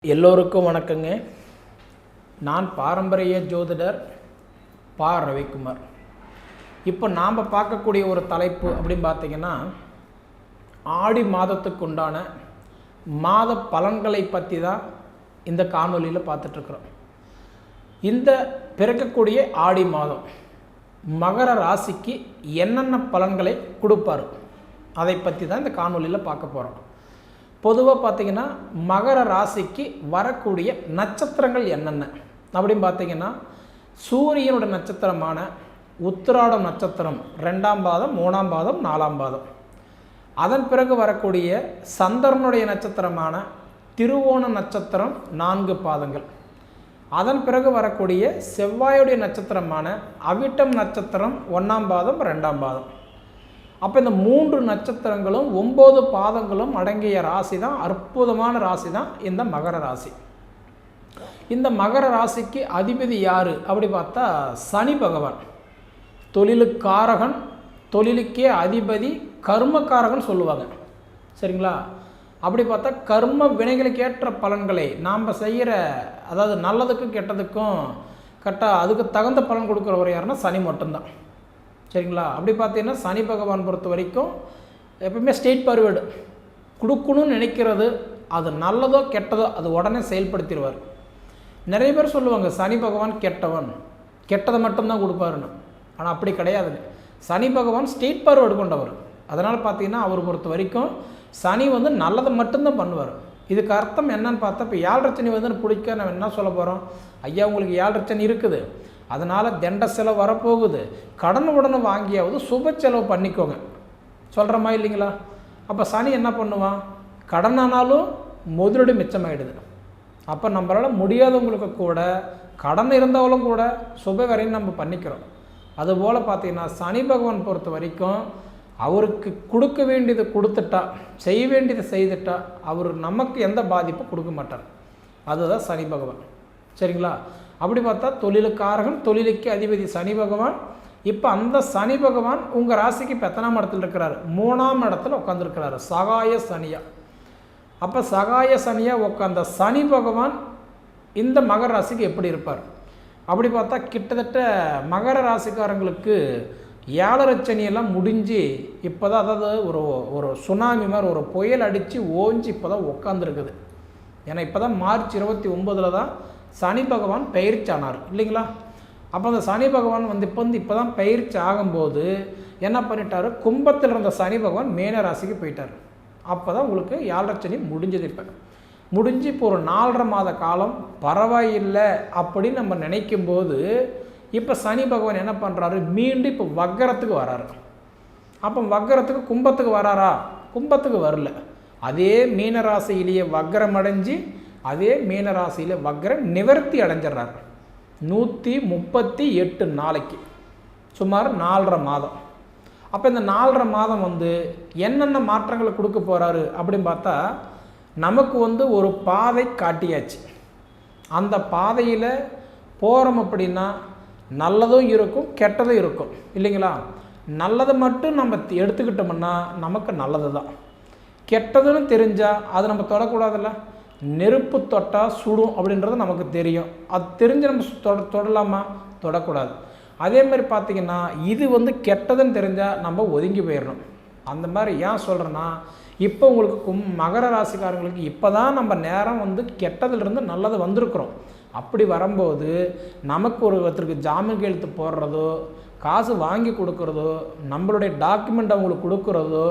எல்லோருக்கும் வணக்கங்க. நான் பாரம்பரிய ஜோதிடர் பா. ரவிக்குமார். இப்போ நாம் பார்க்கக்கூடிய ஒரு தலைப்பு அப்படின்னு பார்த்தீங்கன்னா, ஆடி மாதத்துக்கு உண்டான மாத பலன்களை பற்றி தான் இந்த காணொலியில் பார்த்துட்ருக்குறோம். இந்த பிறக்கக்கூடிய ஆடி மாதம் மகர ராசிக்கு என்னென்ன பலன்களை கொடுப்பார் அதை பற்றி தான் இந்த காணொலியில் பார்க்க போகிறோம். பொதுவாக பார்த்திங்கன்னா மகர ராசிக்கு வரக்கூடிய நட்சத்திரங்கள் என்னென்ன அப்படின்னு பார்த்திங்கன்னா, சூரியனோட நட்சத்திரமான உத்திராடம் நட்சத்திரம் 2ஆம் பாதம், 3ஆம் பாதம், 4ஆம் பாதம். அதன் பிறகு வரக்கூடிய சந்திரனுடைய நட்சத்திரமான திருவோண நட்சத்திரம் 4 பாதங்கள். அதன் பிறகு வரக்கூடிய செவ்வாயுடைய நட்சத்திரமான அவிட்டம் நட்சத்திரம் 1ஆம் பாதம், 2ஆம் பாதம். அப்போ இந்த 3 நட்சத்திரங்களும் 9 பாதங்களும் அடங்கிய ராசி தான், அற்புதமான ராசி தான் இந்த மகர ராசி. இந்த மகர ராசிக்கு அதிபதி யார் அப்படி பார்த்தா சனி பகவான். தொழிலுக்காரகன், தொழிலுக்கே அதிபதி, கர்மக்காரகன் சொல்லுவாங்க. சரிங்களா? அப்படி பார்த்தா கர்ம வினைகளுக்கு ஏற்ற பலன்களை நாம் செய்கிற, அதாவது நல்லதுக்கும் கெட்டதுக்கும் அதுக்கு தகுந்த பலன் கொடுக்குறவர் யாருன்னா சனி மட்டும்தான். சரிங்களா? அப்படி பார்த்தீங்கன்னா சனி பகவான் பொறுத்த வரைக்கும் எப்பவுமே ஸ்ட்ரெயிட் ஃபார்வேர்டு, கொடுக்கணும்னு நினைக்கிறது அது நல்லதோ கெட்டதோ அது உடனே செயல்படுத்திடுவார். நிறைய பேர் சொல்லுவாங்க சனி பகவான் கெட்டவன், கெட்டதை மட்டும்தான் கொடுப்பாருன்னு. ஆனால் அப்படி கிடையாதுங்க. சனி பகவான் ஸ்ட்ரெயிட் ஃபார்வேர்டு கொண்டவர். அதனால் பார்த்தீங்கன்னா அவர் பொறுத்த வரைக்கும் சனி நல்லதை மட்டும்தான் பண்ணுவார். இதுக்கு அர்த்தம் என்னன்னு பார்த்தா, இப்போ 7 சனி பிடிக்க நம்ம என்ன சொல்ல போகிறோம், ஐயா உங்களுக்கு 7 சனி இருக்குது, அதனால் தண்ட செலவு வரப்போகுது, கடன் உடனே வாங்கியாவது சுப செலவு பண்ணிக்கோங்க சொல்கிறமா இல்லைங்களா? அப்போ சனி என்ன பண்ணுவான், கடனானாலும் முதலீடு மிச்சமாயிடுது. அப்போ நம்மளால் முடியாதவங்களுக்கு கூட, கடன் இருந்தவங்களும் கூட சுப வரையும் நம்ம பண்ணிக்கிறோம். அதுபோல் பார்த்திங்கன்னா சனி பகவான் பொறுத்த வரைக்கும் அவருக்கு கொடுக்க வேண்டியதை கொடுத்துட்டா, செய்ய வேண்டியதை செய்துட்டா, அவர் நமக்கு எந்த பாதிப்பும் கொடுக்க மாட்டார். அதுதான் சனி பகவான். சரிங்களா? அப்படி பார்த்தா தொழிலுக்காரகன், தொழிலுக்கு அதிபதி சனி பகவான். இப்போ அந்த சனி பகவான் உங்கள் ராசிக்கு இப்போ எத்தனாம் இடத்துல இருக்கிறார், 3ஆம் இடத்துல உட்காந்துருக்கிறாரு, சகாய சனியா. அப்போ சகாய சனியாக உட்காந்த சனி பகவான் இந்த மகர ராசிக்கு எப்படி இருப்பார் அப்படி பார்த்தா, கிட்டத்தட்ட மகர ராசிக்காரங்களுக்கு 7 சனியெல்லாம் முடிஞ்சு இப்போ தான், அதாவது ஒரு சுனாமி மாதிரி ஒரு புயல் அடித்து ஓஞ்சி இப்போ தான் உட்காந்துருக்குது. ஏன்னா இப்போ தான் மார்ச் 29 தான் சனி பகவான் பயிற்சி ஆனார் இல்லைங்களா? அப்போ அந்த சனி பகவான் இப்போ தான் பயிற்சி ஆகும்போது என்ன பண்ணிட்டார், கும்பத்தில் இருந்த சனி பகவான் மீன ராசிக்கு போயிட்டார். அப்போ தான் உங்களுக்கு 7 சனி முடிஞ்சது. இப்போ முடிஞ்சு இப்போ ஒரு 4.5 மாத காலம் பரவாயில்லை அப்படின்னு நம்ம நினைக்கும்போது, இப்போ சனி பகவான் என்ன பண்ணுறாரு, மீண்டும் இப்போ வக்கரத்துக்கு வராரு. அப்போ வக்கரத்துக்கு கும்பத்துக்கு வராரா, கும்பத்துக்கு வரல, அதே மீனராசியிலேயே வக்கரம் அடைஞ்சு அதே மீனராசியில் வக்கர நிவர்த்தி அடைஞ்சிட்றாரு. 138 நாளைக்கு, சுமார் 4.5 மாதம். அப்போ இந்த 4.5 மாதம் என்னென்ன மாற்றங்களை கொடுக்க போகிறாரு அப்படின்னு பார்த்தா, நமக்கு ஒரு பாதை காட்டியாச்சு. அந்த பாதையில் போகிறோம் அப்படின்னா நல்லதும் இருக்கும் கெட்டதும் இருக்கும் இல்லைங்களா? நல்லதை மட்டும் நம்ம எடுத்துக்கிட்டோம்னா நமக்கு நல்லது தான். கெட்டதுன்னு தெரிஞ்சால் அது நம்ம தொடக்கூடாதுல்ல. நெருப்பு தொட்டால் சுடும் அப்படின்றது நமக்கு தெரியும். அது தெரிஞ்சு நம்ம தொடலாமா, தொடக்கூடாது. அதே மாதிரி பார்த்திங்கன்னா இது கெட்டதுன்னு தெரிஞ்சால் நம்ம ஒதுங்கி போயிடணும். அந்த மாதிரி ஏன் சொல்கிறேன்னா, இப்போ உங்களுக்கு மகர ராசிக்காரங்களுக்கு இப்போ தான் நம்ம நேரம் கெட்டதுலேருந்து நல்லது வந்திருக்கிறோம். அப்படி வரும்போது நமக்கு ஒருத்தருக்கு ஜாமீன் கையெழுத்து போடுறதோ, காசு வாங்கி கொடுக்குறதோ, நம்மளுடைய டாக்குமெண்ட் அவங்களுக்கு கொடுக்குறதோ,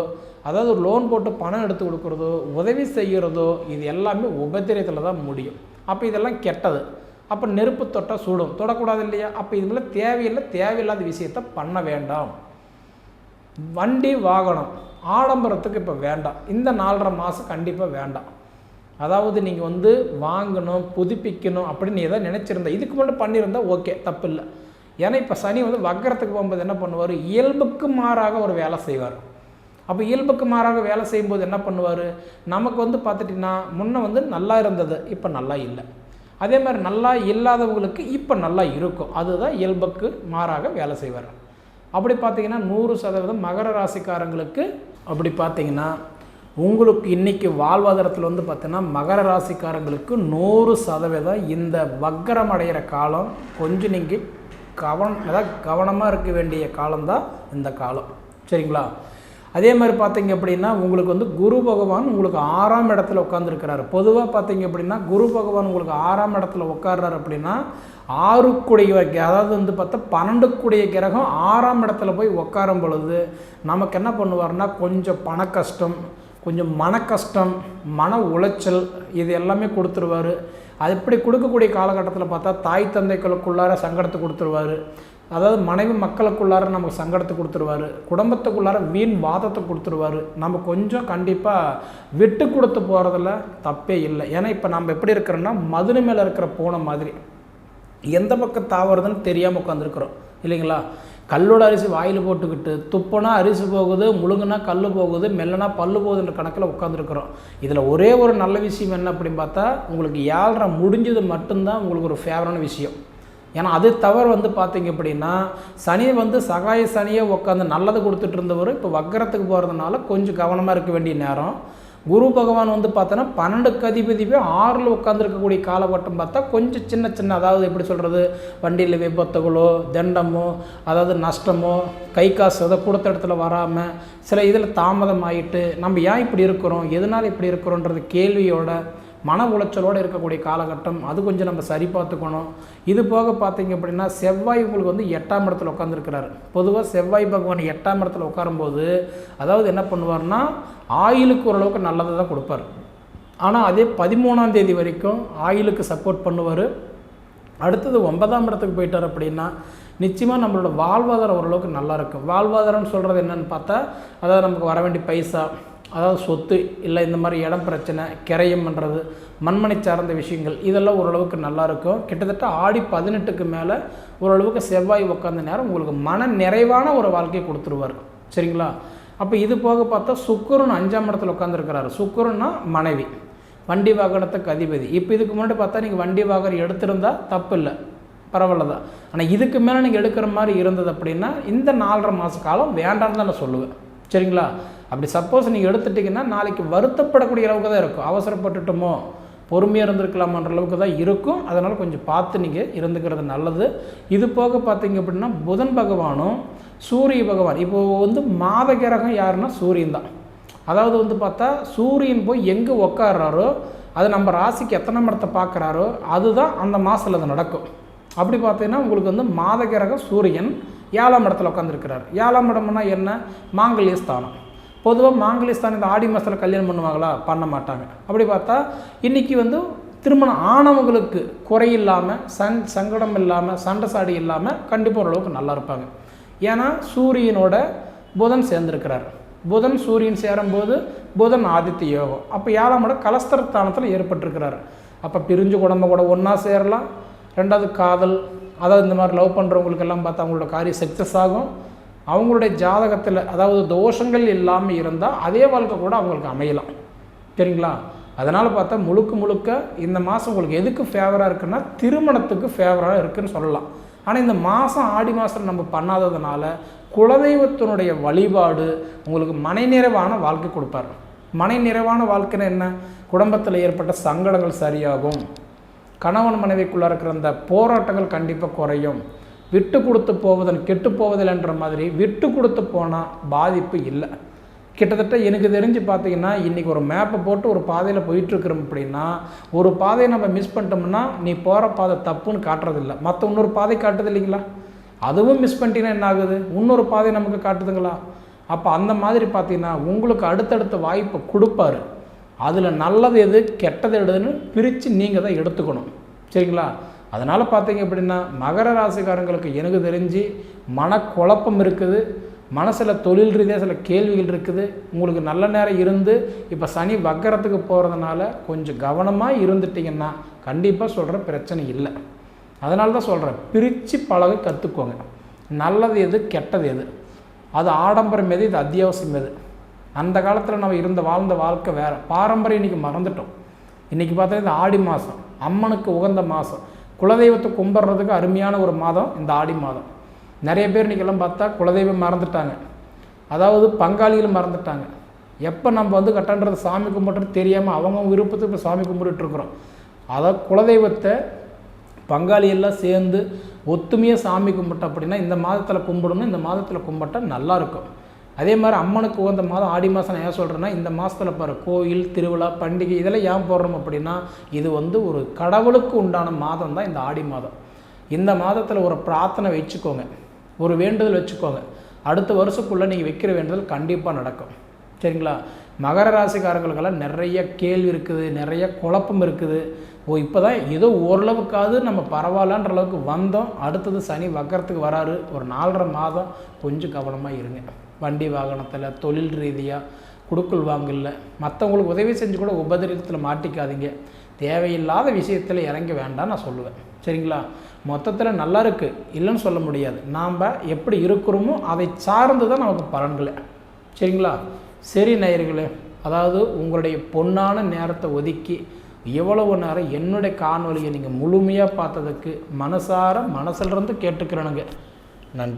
அதாவது ஒரு லோன் போட்டு பணம் எடுத்து கொடுக்குறதோ, உதவி செய்கிறதோ, இது எல்லாமே உபத்திரத்தில் தான் முடியும். அப்போ இதெல்லாம் கெட்டது. அப்போ நெருப்பு தொட்டால் சுடும், தொடக்கூடாது இல்லையா? அப்போ இதுமாதிரி தேவையில்லாத விஷயத்தை பண்ண வேண்டாம். வண்டி வாகனம் ஆடம்பரத்துக்கு இப்போ வேண்டாம். இந்த 4.5 மாதம் கண்டிப்பாக வேண்டாம். அதாவது நீங்கள் வாங்கணும், புதுப்பிக்கணும் அப்படின்னு எதாவது நினச்சிருந்தா, இதுக்கு மட்டும் பண்ணியிருந்தால் ஓகே, தப்பு இல்லை. ஏன்னா இப்போ சனி வக்கரத்துக்கு போகும்போது என்ன பண்ணுவார், இயல்புக்கு மாறாக ஒரு வேலை செய்வார். அப்போ இயல்புக்கு மாறாக வேலை செய்யும்போது என்ன பண்ணுவார், நமக்கு பார்த்துட்டிங்கன்னா முன்னே நல்லா இருந்தது, இப்போ நல்லா இல்லை. அதே மாதிரி நல்லா இல்லாதவங்களுக்கு இப்போ நல்லா இருக்கும். அதுதான் இயல்புக்கு மாறாக வேலை செய்வார். அப்படி பார்த்திங்கன்னா 100% மகர ராசிக்காரங்களுக்கு அப்படி பார்த்திங்கன்னா உங்களுக்கு இன்றைக்கி வாழ்வாதாரத்தில் வந்து பார்த்தீங்கன்னா மகர ராசிக்காரங்களுக்கு 100% இந்த வக்கரம் அடைகிற காலம் கொஞ்சம் நீங்கள் கவனமாக இருக்க வேண்டிய காலம்தான் இந்த காலம். சரிங்களா? அதே மாதிரி பார்த்தீங்க அப்படின்னா உங்களுக்கு வந்து குரு பகவான் உங்களுக்கு 6ஆம் இடத்துல உட்காந்துருக்கிறாரு. பொதுவாக பார்த்தீங்க அப்படின்னா குரு பகவான் உங்களுக்கு 6ஆம் இடத்துல உட்கார்றாரு அப்படின்னா 6க்குடைய அதாவது வந்து பார்த்தா 12க்குடைய கிரகம் 6ஆம் இடத்துல போய் உட்காரும் பொழுது நமக்கு என்ன பண்ணுவார்னா கொஞ்சம் பண கஷ்டம், கொஞ்சம் மன கஷ்டம், மன உளைச்சல் இது எல்லாமே கொடுத்துருவார். அது எப்படி கொடுக்கக்கூடிய காலகட்டத்தில் பார்த்தா தாய் தந்தைகளுக்குள்ளார சங்கடத்தை கொடுத்துருவார். அதாவது மனைவி மக்களுக்குள்ளார நமக்கு சங்கடத்தை கொடுத்துருவார். குடும்பத்துக்குள்ளார வீண் வாதத்தை கொடுத்துருவார். நம்ம கொஞ்சம் கண்டிப்பாக விட்டு கொடுத்து போகிறதுல தப்பே இல்லை. ஏன்னா இப்போ நம்ம எப்படி இருக்கிறோன்னா மதுரை மேலே இருக்கிற பூனை மாதிரி எந்த பக்கம் தாவறதுன்னு தெரியாமல் உட்காந்துருக்குறோம் இல்லைங்களா? கல்லோட அரிசி வாயில் போட்டுக்கிட்டு துப்புனா அரிசி போகுது, முழுங்குனா கல் போகுது, மெல்லனா பல்லு போகுதுன்ற கணக்கில் உட்காந்துருக்குறோம். இதில் ஒரே ஒரு நல்ல விஷயம் என்ன அப்படின்னு பார்த்தா உங்களுக்கு 7:30 முடிஞ்சது மட்டும்தான் உங்களுக்கு ஒரு ஃபேவரான விஷயம். ஏன்னா அது தவிர வந்து பார்த்தீங்க அப்படின்னா சனி வந்து சகாய சனியை உட்காந்து நல்லது கொடுத்துட்டு இருந்தவர் இப்போ வக்கரத்துக்கு போகிறதுனால கொஞ்சம் கவனமாக இருக்க வேண்டிய நேரம். குரு பகவான் வந்து பார்த்தோன்னா 12க்கு அதிபதிவே 6ல் உட்காந்துருக்கக்கூடிய காலகட்டம் பார்த்தா கொஞ்சம் சின்ன சின்ன அதாவது எப்படி சொல்கிறது வண்டியில் விபத்துகளோ தண்டமோ அதாவது நஷ்டமோ கை காசு அதை கொடுத்த இடத்துல வராமல் சில இதில் தாமதம் ஆகிட்டு நம்ம ஏன் இப்படி இருக்கிறோம் எதனால் இப்படி இருக்கிறோன்றது கேள்வியோட மன உளைச்சலோடு இருக்கக்கூடிய காலகட்டம். அது கொஞ்சம் நம்ம சரி பார்த்துக்கணும். இது போக பார்த்தீங்க அப்படின்னா செவ்வாய் உங்களுக்கு வந்து 8ஆம் இடத்துல உட்காந்துருக்கிறாரு. பொதுவாக செவ்வாய் பகவான் 8ஆம் இடத்துல உட்காரும்போது அதாவது என்ன பண்ணுவார்னா ஆயுளுக்கு ஓரளவுக்கு நல்லதை தான் கொடுப்பார். ஆனால் அதே 13ஆம் தேதி வரைக்கும் ஆயுளுக்கு சப்போர்ட் பண்ணுவார். அடுத்தது 9ஆம் இடத்துக்கு போயிட்டார் அப்படின்னா நிச்சயமாக நம்மளோட வாழ்வாதாரம் ஓரளவுக்கு நல்லாயிருக்கும். வாழ்வாதாரம்னு சொல்கிறது என்னென்னு பார்த்தா அதாவது நமக்கு வர வேண்டிய பைசா அதாவது சொத்து இல்லை இந்த மாதிரி இடம் பிரச்சனை கிரயம் பண்ணுறது மண்மனை சார்ந்த விஷயங்கள் இதெல்லாம் ஓரளவுக்கு நல்லாயிருக்கும். கிட்டத்தட்ட ஆடி 18க்கு மேலே ஓரளவுக்கு செவ்வாய் உட்காந்த நேரம் உங்களுக்கு மன நிறைவான ஒரு வாழ்க்கையை கொடுத்துருவார். சரிங்களா? அப்போ இது போக பார்த்தா சுக்கிரன் 5ஆம் இடத்துல உட்காந்துருக்கிறாரு. சுக்கிரன்னா மனைவி வண்டி வாகனத்துக்கு அதிபதி. இப்போ இதுக்கு முன்னாடி பார்த்தா நீங்கள் வண்டி வாகனம் எடுத்திருந்தால் தப்பு இல்லை, பரவாயில்ல தான். ஆனால் இதுக்கு மேலே நீங்கள் எடுக்கிற மாதிரி இருந்தது அப்படின்னா இந்த 4.5 மாத காலம் வேண்டாம்னு தான் நான் சொல்லுவேன். சரிங்களா? அப்படி சப்போஸ் நீங்கள் எடுத்துட்டிங்கன்னா நாளைக்கு வருத்தப்படக்கூடிய அளவுக்கு தான் இருக்கும். அவசரப்பட்டுட்டோமோ பொறுமையாக இருந்திருக்கலாமான்ற அளவுக்கு தான் இருக்கும். அதனால் கொஞ்சம் பார்த்து நீங்கள் இருந்துக்கிறது நல்லது. இது போக பார்த்தீங்க அப்படின்னா புதன் பகவானும் சூரிய பகவான் இப்போது வந்து மாத கிரகம் யாருன்னா சூரியன் தான். அதாவது வந்து பார்த்தா சூரியன் போய் எங்கே உட்கார்றாரோ அது நம்ம ராசிக்கு எத்தனை இடத்தை பார்க்குறாரோ அதுதான் அந்த மாதத்தில் அது நடக்கும். அப்படி பார்த்தீங்கன்னா உங்களுக்கு வந்து மாத கிரகம் சூரியன் 7ஆம் இடத்துல உட்காந்துருக்கிறார். 7ஆம் இடம்னா என்ன? மாங்கல்ய ஸ்தானம். பொதுவாக மாங்கல்ய ஸ்தானம் இந்த ஆடி மாதத்தில் கல்யாணம் பண்ணுவாங்களா? பண்ண மாட்டாங்க. அப்படி பார்த்தா இன்றைக்கி வந்து திருமணம் ஆனவங்களுக்கு குறையில்லாமல் சங்கடம் இல்லாமல் சண்டை சாடி இல்லாமல் கண்டிப்பாக ஓரளவுக்கு நல்லா இருப்பாங்க. ஏன்னா சூரியனோட புதன் சேர்ந்துருக்கிறார். புதன் சூரியன் சேரும்போது புதன் ஆதித்ய யோகம். அப்போ 7ஆம் இடம் கலஸ்தரஸ்தானத்தில் ஏற்பட்டிருக்கிறார். அப்போ பிரிஞ்சு குடும்பம் கூட ஒன்றா சேரலாம். ரெண்டாவது காதல் அதாவது இந்த மாதிரி லவ் பண்ணுறவங்களுக்கெல்லாம் பார்த்தா அவங்களோட காரியம் சக்ஸஸ் ஆகும். அவங்களுடைய ஜாதகத்தில் அதாவது தோஷங்கள் இல்லாமல் இருந்தால் அதே வாழ்க்கை கூட அவங்களுக்கு அமையலாம். சரிங்களா? அதனால் பார்த்தா முழுக்க இந்த மாதம் உங்களுக்கு எதுக்கு ஃபேவராக இருக்குன்னா திருமணத்துக்கு ஃபேவராக இருக்குதுன்னு சொல்லலாம். ஆனால் இந்த மாதம் ஆடி மாதம் நம்ம பண்ணாததுனால குலதெய்வத்தினுடைய வழிபாடு உங்களுக்கு மனை நிறைவான வாழ்க்கை கொடுப்பார். மனை நிறைவான வாழ்க்கைன்னு என்ன? குடும்பத்தில் ஏற்பட்ட சங்கடங்கள் சரியாகும். கணவன் மனைவிக்குள்ளே இருக்கிற அந்த போராட்டங்கள் கண்டிப்பாக குறையும். விட்டு கொடுத்து போவதன் கெட்டு போவதில்லைன்ற மாதிரி விட்டு கொடுத்து போனால் பாதிப்பு இல்லை. கிட்டத்தட்ட எனக்கு தெரிஞ்சு பார்த்தீங்கன்னா இன்றைக்கி ஒரு மேப்பை போட்டு ஒரு பாதையில் போயிட்டுருக்குறோம் அப்படின்னா ஒரு பாதையை நம்ம மிஸ் பண்ணிட்டோம்னா நீ போகிற பாதை தப்புன்னு காட்டுறதில்லை, மற்ற இன்னொரு பாதை காட்டுது இல்லைங்களா? அதுவும் மிஸ் பண்ணிட்டீங்கன்னா என்ன ஆகுது? இன்னொரு பாதை நமக்கு காட்டுதுங்களா? அப்போ அந்த மாதிரி பார்த்தீங்கன்னா உங்களுக்கு அடுத்தடுத்த வாய்ப்பை கொடுப்பாரு. அதில் நல்லது எது கெட்டது எதுன்னு பிரித்து நீங்கள் தான் எடுத்துக்கணும். சரிங்களா? அதனால் பார்த்தீங்க அப்படின்னா மகர ராசிக்காரங்களுக்கு எனக்கு தெரிஞ்சு மனக்குழப்பம் இருக்குது. மனசில் தொழில் ரீதியாக சில கேள்விகள் இருக்குது. உங்களுக்கு நல்ல நேரம் இருந்து இப்போ சனி வக்கரத்துக்கு போகிறதுனால கொஞ்சம் கவனமாக இருந்துட்டிங்கன்னா கண்டிப்பாக சொல்கிற பிரச்சனை இல்லை. அதனால தான் சொல்கிறேன், பிரித்து பழக கற்றுக்கோங்க. நல்லது எது கெட்டது எது, அது ஆடம்பரம் எது, இது அத்தியாவசியம் எது. அந்த காலத்தில் நம்ம வாழ்ந்த வாழ்க்கை வேறு. பாரம்பரியம் இன்றைக்கி மறந்துட்டோம். இன்றைக்கி பார்த்தா இந்த ஆடி மாதம் அம்மனுக்கு உகந்த மாதம், குலதெய்வத்தை கும்பிட்றதுக்கு அருமையான ஒரு மாதம் இந்த ஆடி மாதம். நிறைய பேர் இன்றைக்கெல்லாம் பார்த்தா குலதெய்வம் மறந்துட்டாங்க, அதாவது பங்காளிகள் மறந்துட்டாங்க. எப்போ நம்ம வந்து கட்டன்றது சாமி கும்பிட்றது தெரியாமல் அவங்க விருப்பத்துக்கு இப்போ சாமி கும்பிட்டுருக்குறோம். அதை குலதெய்வத்தை பங்காளியெல்லாம் சேர்ந்து ஒத்துமையாக சாமி கும்பிட்டோம் அப்படின்னா இந்த மாதத்தில் கும்பிடணும், இந்த மாதத்தில் கும்பிட்டால் நல்லாயிருக்கும். அதே மாதிரி அம்மனுக்கு உகந்த மாதம் ஆடி மாதம் நான் ஏன் சொல்கிறேன்னா, இந்த மாதத்தில் பாரு கோயில் திருவிழா பண்டிகை இதெல்லாம் ஏன் போடுறோம் அப்படின்னா, இது வந்து ஒரு கடவுளுக்கு உண்டான மாதம் தான் இந்த ஆடி மாதம். இந்த மாதத்தில் ஒரு பிரார்த்தனை வச்சுக்கோங்க, ஒரு வேண்டுதல் வச்சுக்கோங்க. அடுத்த வருஷத்துக்குள்ளே நீங்கள் வைக்கிற வேண்டுதல் கண்டிப்பாக நடக்கும். சரிங்களா? மகர ராசிக்காரங்களுக்கெல்லாம் நிறைய கேள்வி இருக்குது, நிறைய குழப்பம் இருக்குது. இப்போ தான் ஏதோ ஓரளவுக்காவது நம்ம பரவாயில்லன்ற அளவுக்கு வந்தோம். அடுத்தது சனி வக்கரத்துக்கு வராரு. ஒரு 4.5 மாதம் கொஞ்சம் கவனமாக இருங்க. வண்டி வாகனத்தில், தொழில் ரீதியாக, குடுக்கல் வாங்கல, மற்றவங்களுக்கு உதவி செஞ்சு கூட உபதிரத்தில் மாட்டிக்காதீங்க. தேவையில்லாத விஷயத்தில் இறங்க வேண்டாம் நான் சொல்லுவேன். சரிங்களா? மொத்தத்தில் நல்லா இருக்குது, இல்லைன்னு சொல்ல முடியாது. நாம் எப்படி இருக்கிறோமோ அதை சார்ந்து தான் நமக்கு பலன்களை. சரிங்களா? சரி நேயர்களே, அதாவது உங்களுடைய பொன்னான நேரத்தை ஒதுக்கி எவ்வளவு நேரம் என்னுடைய காணொலியை நீங்கள் முழுமையாக பார்த்ததுக்கு மனசிலிருந்து கேட்டுக்கிறேனுங்க. நன்றி.